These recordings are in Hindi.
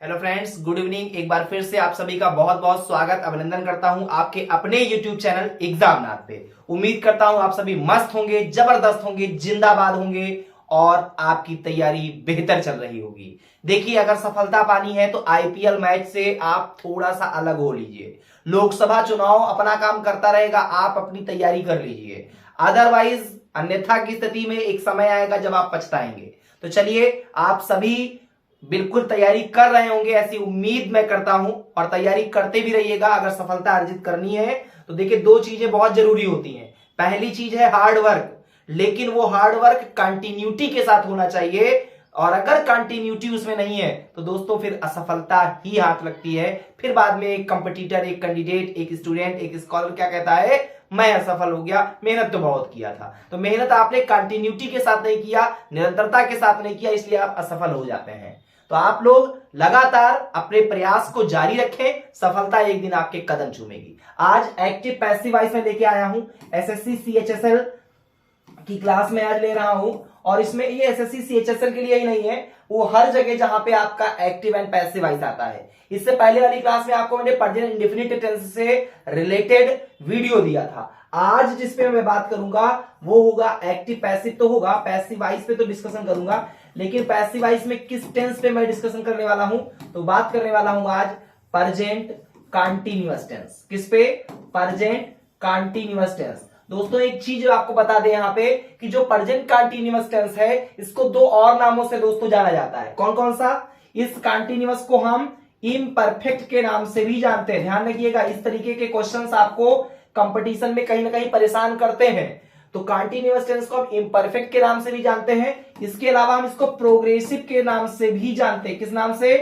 Hello friends, good evening. एक बार फिर से आप सभी का बहुत बहुत स्वागत अभिनंदन करता हूं आपके अपने यूट्यूब चैनल एग्जामनाथ पे। उम्मीद करता हूं आप सभी मस्त होंगे, जबरदस्त होंगे, जिंदाबाद होंगे और आपकी तैयारी बेहतर चल रही होगी। देखिए, अगर सफलता पानी है तो आईपीएल मैच से आप थोड़ा सा अलग हो लीजिए। लोकसभा चुनाव अपना काम करता रहेगा, आप अपनी तैयारी कर लीजिए। अदरवाइज अन्यथा की स्थिति में एक समय आएगा जब आप पछताएंगे। तो चलिए, आप सभी बिल्कुल तैयारी कर रहे होंगे ऐसी उम्मीद मैं करता हूं, और तैयारी करते भी रहिएगा। अगर सफलता अर्जित करनी है तो देखिए, दो चीजें बहुत जरूरी होती हैं। पहली चीज है हार्ड वर्क, लेकिन वो हार्ड वर्क कंटिन्यूटी के साथ होना चाहिए, और अगर कंटिन्यूटी उसमें नहीं है तो दोस्तों फिर असफलता ही हाथ लगती है। फिर बाद में एक कंपटीटर, एक कैंडिडेट, एक स्टूडेंट, एक स्कॉलर क्या कहता है, मैं असफल हो गया, मेहनत तो बहुत किया था। तो मेहनत आपने कंटिन्यूटी के साथ नहीं किया, निरंतरता के साथ नहीं किया, इसलिए आप असफल हो जाते हैं। तो आप लोग लगातार अपने प्रयास को जारी रखें, सफलता एक दिन आपके कदम चूमेगी। आज एक्टिव पैसिव वॉइस में लेके आया हूं, एसएससी सीएचएसएल की क्लास में आज ले रहा हूं। और इसमें ये एसएससी सीएचएसएल के लिए ही नहीं है, वो हर जगह जहां पे आपका एक्टिव एंड पैसिव वॉइस आता है। इससे पहले वाली क्लास में आपको मैंने प्रेजेंट इंडेफिनिट टेंस से रिलेटेड वीडियो दिया था। आज जिसपे मैं बात करूंगा वो होगा एक्टिव पैसिव, तो होगा पैसिव वॉइस पे तो डिस्कशन करूंगा, लेकिन पैसिव वॉइस में किस टेंस पे मैं डिस्कशन करने वाला हूं, तो बात करने वाला हूं आज प्रेजेंट कंटीन्यूअस टेंस। किस पे? Present continuous tense. दोस्तों एक चीज आपको बता दें यहां पे कि जो प्रेजेंट कंटीन्यूअस टेंस है इसको दो और नामों से दोस्तों जाना जाता है। कौन कौन सा? इस कंटीन्यूअस को हम इम्परफेक्ट के नाम से भी जानते हैं। ध्यान रखिएगा, इस तरीके के क्वेश्चंस आपको कंपटीशन में कहीं ना कहीं परेशान करते हैं। तो कंटीन्यूअस टेंस को हम इम्परफेक्ट के नाम से भी जानते हैं। इसके अलावा हम इसको प्रोग्रेसिव के नाम से भी जानते हैं। किस नाम से?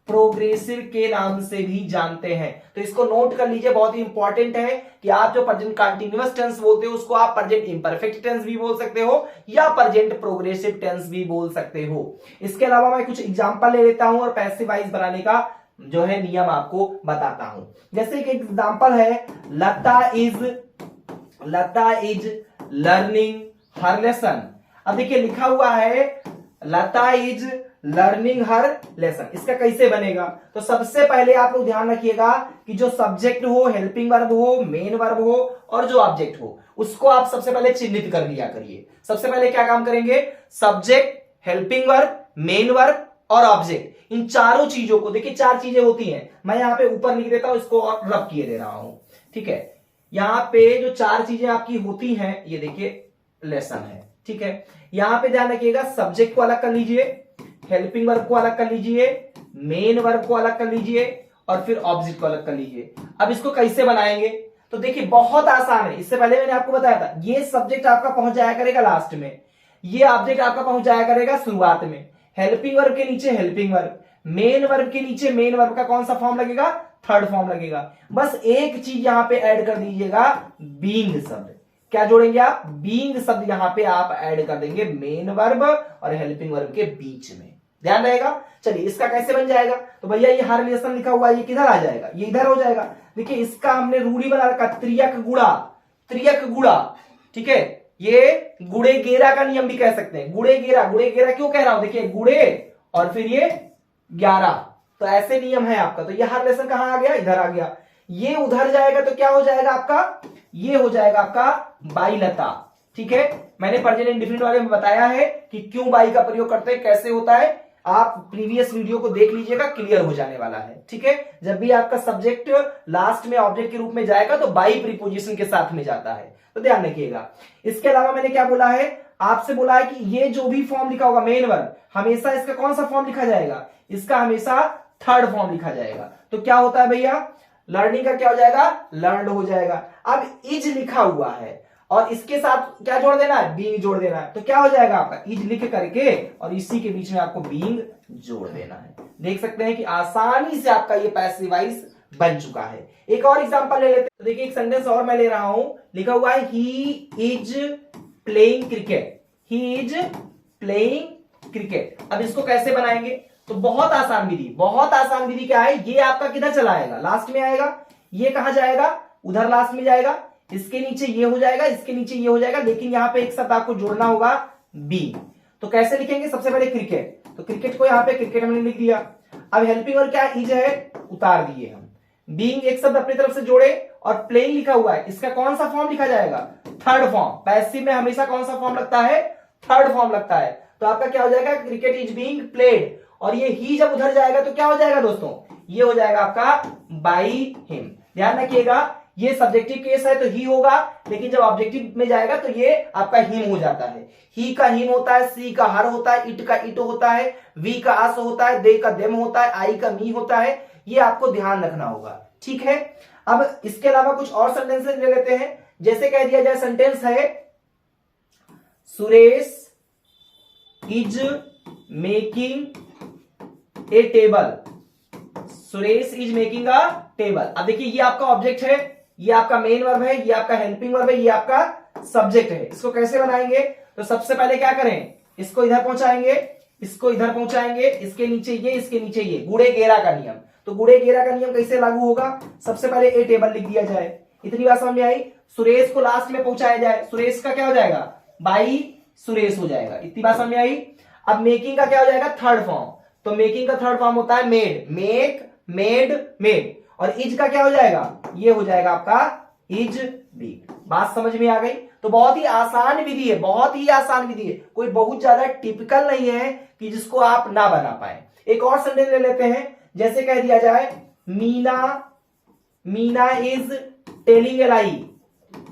प्रोग्रेसिव के नाम से भी जानते हैं। तो इसको नोट कर लीजिए, बहुत ही इंपॉर्टेंट है कि आप जो प्रेजेंट कंटीन्यूअस टेंस बोलते हो उसको आप प्रेजेंट इम्परफेक्ट टेंस भी बोल सकते हो या प्रेजेंट प्रोग्रेसिव टेंस भी बोल सकते हो। इसके अलावा मैं कुछ एग्जांपल ले लेता हूं और पैसिव वॉइस बनाने का जो है नियम आपको बताता हूं। जैसे एक एग्जांपल है, लता इज लर्निंग हर लेसन। अब देखिए लिखा हुआ है लता इज लर्निंग हर लेसन। इसका कैसे बनेगा? तो सबसे पहले आप लोग ध्यान रखिएगा कि जो सब्जेक्ट हो, हेल्पिंग वर्ब हो, मेन वर्ब हो और जो ऑब्जेक्ट हो उसको आप सबसे पहले चिन्हित कर लिया करिए। सबसे पहले क्या काम करेंगे? Subject, helping verb, main verb और ऑब्जेक्ट, इन चारों चीजों को, देखिए चार चीजें होती हैं, मैं यहां पे ऊपर लिख देता हूं, इसको और रब किए दे रहा हूं। ठीक है, यहां पे जो चार चीजें आपकी होती हैं ये देखिए लेसन है। ठीक है, यहां पे ध्यान रखिएगा, सब्जेक्ट को अलग कर लीजिए, हेल्पिंग वर्ब को अलग कर लीजिए, मेन वर्ब को अलग कर लीजिए और फिर ऑब्जेक्ट को अलग कर लीजिए। अब इसको कैसे बनाएंगे? तो देखिए बहुत आसान है। इससे पहले मैंने आपको बताया था, ये सब्जेक्ट आपका पहुंच जाया करेगा लास्ट में, ये ऑब्जेक्ट आपका पहुंच जाया करेगा शुरुआत में। हेल्पिंग वर्ब के नीचे हेल्पिंग वर्ब, मेन वर्ब के नीचे मेन वर्ब का कौन सा फॉर्म लगेगा? थर्ड फॉर्म लगेगा। बस एक चीज यहां पे ऐड कर दीजिएगा, बीइंग शब्द। क्या जोड़ेंगे आप? बीइंग शब्द यहां पे आप ऐड कर देंगे मेन वर्ब और हेल्पिंग वर्ब के बीच में। ध्यान रहेगा। चलिए इसका कैसे बन जाएगा? तो भैया ये हर रिलेशन लिखा हुआ है, ये किधर आ जाएगा? ये इधर हो जाएगा। देखिए इसका हमने रूढ़ी बना रखा, त्रियक गुणा, त्रियक गुणा। ठीक है, ये गुड़े गेरा का नियम भी कह सकते हैं। गुड़े गेरा, गुड़े गेरा क्यों कह रहा हूं? देखिए गुड़े और फिर ये 11, तो ऐसे नियम है आपका। तो ये हर रिलेशन कहां आ गया? इधर आ गया। ये उधर जाएगा तो क्या हो जाएगा आपका? ये हो जाएगा आपका बाई लता। ठीक है, मैंने प्रेजेंट इंडेफिनिट वाले में बताया है कि क्यों बाई का प्रयोग करते हैं, कैसे होता है। आप प्रीवियस वीडियो को देख लीजिएगा, क्लियर हो जाने वाला है। ठीक है, जब भी आपका सब्जेक्ट लास्ट में ऑब्जेक्ट के रूप में जाएगा तो बाई प्रीपोजिशन के साथ में जाता है, तो ध्यान रखिएगा। इसके अलावा मैंने क्या बोला है? आपसे बोला है कि ये जो भी फॉर्म लिखा होगा मेन वर्ब, हमेशा इसका कौन सा फॉर्म लिखा जाएगा? इसका हमेशा थर्ड फॉर्म लिखा जाएगा। तो क्या होता है भैया? लर्निंग का क्या हो जाएगा? लर्नड हो जाएगा। अब इज लिखा हुआ है और इसके साथ क्या जोड़ देना है? बीइंग जोड़ देना है। तो क्या हो जाएगा आपका? इज लिख करके और इसी के बीच में आपको बीइंग जोड़ देना है। देख सकते हैं कि आसानी से आपका ये पैसिव वॉइस बन चुका है। एक और एग्जांपल ले लेते हैं। तो देखिए एक सेंटेंस और मैं ले रहा हूं, लिखा हुआ है he is playing cricket. He is playing cricket. अब इसको कैसे बनाएंगे? तो बहुत आसान विधि, बहुत आसान विधि क्या है? ये आपका किधर चला आएगा? लास्ट में आएगा। ये कहां जाएगा? उधर लास्ट में जाएगा। इसके नीचे ये हो जाएगा, इसके नीचे ये हो जाएगा, लेकिन यहां पे एक शब्द आपको जोड़ना होगा, बी। तो कैसे लिखेंगे? सबसे पहले क्रिकेट, तो क्रिकेट को यहां पे क्रिकेट हमने लिख दिया। अब हेल्पिंग वर्ब क्या इज है, उतार दिए हम। बीइंग एक शब्द अपनी तरफ से जोड़े और प्लेइंग लिखा हुआ है, इसका कौन सा फॉर्म लिखा जाएगा, थर्ड फॉर्म। पैसिव में हमेशा कौन सा फॉर्म लगता है, थर्ड फॉर्म लगता है। तो आपका क्या हो जाएगा, क्रिकेट इज बीइंग प्लेड, और ये ही जब उधर जाएगा तो क्या हो जाएगा दोस्तों, ये हो जाएगा आपका बाई हिम। ध्यान रखिएगा ये सब्जेक्टिव केस है तो ही होगा, लेकिन जब ऑब्जेक्टिव में जाएगा तो ये आपका हिम हो जाता है। ही का हिम होता है, सी का हर होता है, इट का इट होता है, वी का अस होता है, दे का देम होता है, आई का मी होता है। ये आपको ध्यान रखना होगा, ठीक है। अब इसके अलावा कुछ और सेंटेंसेस ले लेते हैं। जैसे कह दिया जाए सेंटेंस है Suresh is making a table, Suresh is making a table. अब देखिए ये आपका ऑब्जेक्ट है, ये आपका मेन वर्ब है, ये आपका हेल्पिंग वर्ब है, ये आपका सब्जेक्ट है। इसको कैसे बनाएंगे, तो सबसे पहले क्या करें, इसको इधर पहुंचाएंगे, इसको इधर पहुंचाएंगे, इसके नीचे ये, इसके नीचे ये, गुड़े गेरा का नियम। तो गुड़े गेरा का नियम कैसे लागू होगा, सबसे पहले ए टेबल लिख दिया जाए, इतनी बात समझ में आई। सुरेश को लास्ट में पहुंचाया जाए, सुरेश का क्या हो जाएगा, बाई सुरेश हो जाएगा, इतनी बात समझ में आई। अब मेकिंग का क्या हो जाएगा, थर्ड फॉर्म, तो मेकिंग का थर्ड फॉर्म होता है मेड, मेक, मेड, मेड। और इज का क्या हो जाएगा, ये हो जाएगा आपका इज बी। बात समझ में आ गई। तो बहुत ही आसान विधि है, बहुत ही आसान विधि है, कोई बहुत ज्यादा टिपिकल नहीं है कि जिसको आप ना बना पाए। एक और सेंटेंस ले लेते हैं। जैसे कह दिया जाए Meena is telling a lie,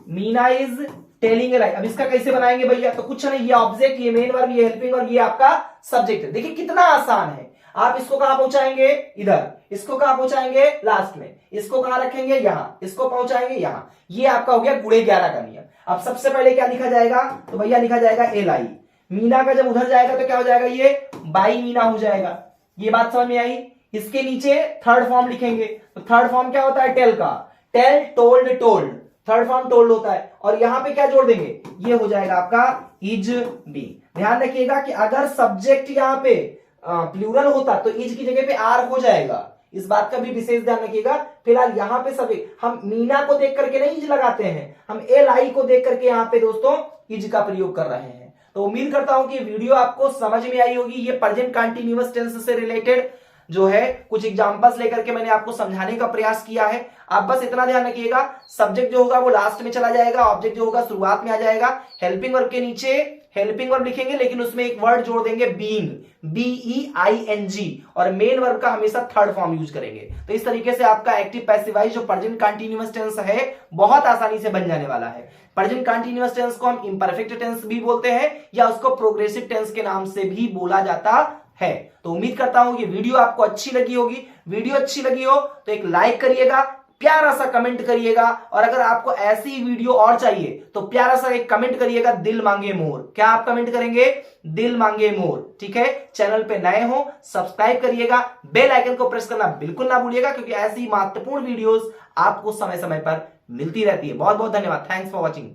Meena is telling a lie. अब इसका कैसे बनाएंगे भैया, तो कुछ नहीं, ये ऑब्जेक्ट, ये मेन वर्ब, ये हेल्पिंग वर्ब, ये आपका सब्जेक्ट है। देखिए कितना आसान है। आप इसको कहां पहुंचाएंगे, इधर, इसको कहां पहुंचाएंगे, लास्ट में, इसको कहां रखेंगे, यहां, इसको पहुंचाएंगे यहां। ये आपका हो गया गुणे 11 का नियम। अब सबसे पहले क्या लिखा जाएगा, तो भैया लिखा जाएगा ए लाई। मीना का जब उधर जाएगा तो क्या हो जाएगा, ये बाई मीना हो जाएगा। ये बात समझ में आई। इसके नीचे थर्ड फॉर्म लिखेंगे, तो थर्ड फॉर्म क्या होता है, टेल का, tell, told, told, third form told होता है। और यहां पे क्या जोड़ देंगे, ये हो जाएगा आपका इज बी। ध्यान रखिएगा कि अगर सब्जेक्ट यहां पे प्लूरल होता तो इज की जगह पे आर हो जाएगा, इस बात का भी विशेष ध्यान रखिएगा। फिलहाल यहाँ पे सभी हम मीना को देख करके नहीं इज लगाते हैं, हम एल आई को देख करके यहाँ पे दोस्तों इज का प्रयोग कर रहे हैं। तो उम्मीद करता हूं कि वीडियो आपको समझ में आई होगी। ये प्रेजेंट कंटीन्यूअस टेंस से रिलेटेड जो है कुछ एग्जांपल्स लेकर के मैंने आपको समझाने का प्रयास किया है। आप बस इतना ध्यान रखिएगा, सब्जेक्ट जो होगा वो लास्ट में चला जाएगा, ऑब्जेक्ट जो होगा शुरुआत में आ जाएगा। हेल्पिंग वर्ब के नीचे हेल्पिंग वर्ब लिखेंगे, लेकिन उसमें एक वर्ड जोड़ देंगे बीइंग, BEING, और मेन वर्ब का हमेशा थर्ड फॉर्म यूज करेंगे। तो इस तरीके से आपका एक्टिव पैसिव वॉइस जो प्रेजेंट कंटीन्यूअस टेंस है बहुत आसानी से बन जाने वाला है। प्रेजेंट कंटीन्यूअस टेंस को हम इम्परफेक्ट टेंस भी बोलते हैं या उसको प्रोग्रेसिव टेंस के नाम से भी बोला जाता है। तो उम्मीद करता हूं कि वीडियो आपको अच्छी लगी होगी। वीडियो अच्छी लगी हो तो एक लाइक करिएगा, प्यारा सा कमेंट करिएगा, और अगर आपको ऐसी वीडियो और चाहिए तो प्यारा सा एक कमेंट करिएगा, दिल मांगे मोर। क्या आप कमेंट करेंगे, दिल मांगे मोर, ठीक है। चैनल पे नए हो सब्सक्राइब करिएगा, बेल आइकन को प्रेस करना बिल्कुल ना भूलिएगा, क्योंकि ऐसी महत्वपूर्ण वीडियोस आपको समय समय पर मिलती रहती है। बहुत बहुत धन्यवाद, थैंक्स फॉर वॉचिंग।